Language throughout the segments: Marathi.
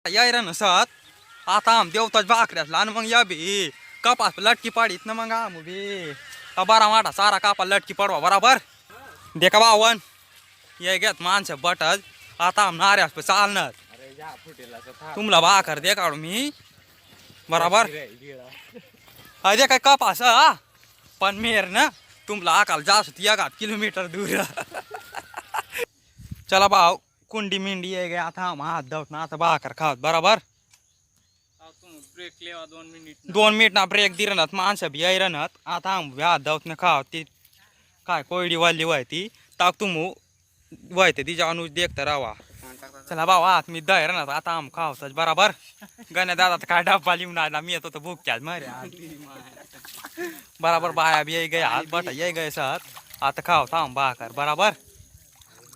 यायरा नसत आता आम देवताच भाकऱ्यातला आणि मग या बी कपास लटकी पाडीत ना मग आम बी बारा माठा सारा कापा लटकी पडवा बराबर देखा बावन ये घेत माणसं बटच आता आम नाऱ्यास चालणार तुमला भाकर दे काढू मी बराबर अरे काय कपास पण मेर ना तुमला आकाल जास्त 1 किलोमीटर दूर चला भाऊ कुंडी मिंडी आहे गे आता आम हात धावत ना आता भाकर खात बराबर ब्रेक लेवा 2 मिनिट 2 मिनिट ना ब्रेक दिरनात माणसं बी यायरनात आता आम हात धावत ना खाव ती काय कोयडी वाली व्हायती ताक तुम व्हायते तिच्या अनुज देखता रावा चला भाऊ आत मी दयर ना आता आम खावतच बराबर गण्या दादा काय डब्बा लिहून आला मी येतो तर भूकच्याच मारे बराबर बाया बी गए हात बट ये गए सर आता खाव थांब भाकर बराबर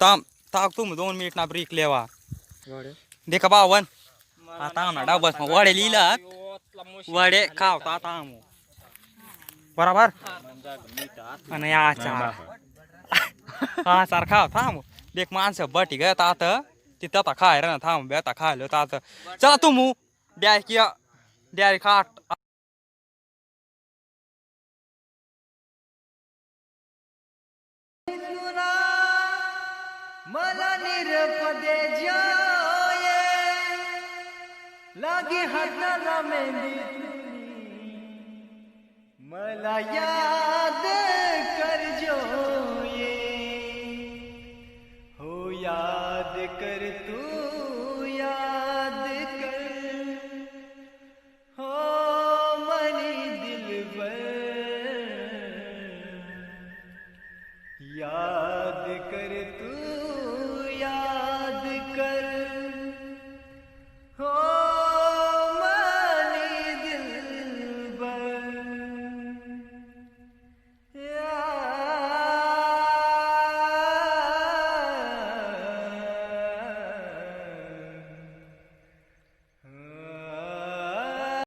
ताम ताक तुम 2 मिनिट ना ब्रेक लेवा देखा बावन आता आम ना डब्बस मग वडे लिहिलं वडे खाव आता आम बराबर आणि याचा हा सर खाव थांब देख माणसं बटी गत आता तिथं आता खाय ना थांब बेता खायला तर आता चला तू द्याय की द्याय खाट मला निरपदे जाये लागे हाताला मेहंदी मला या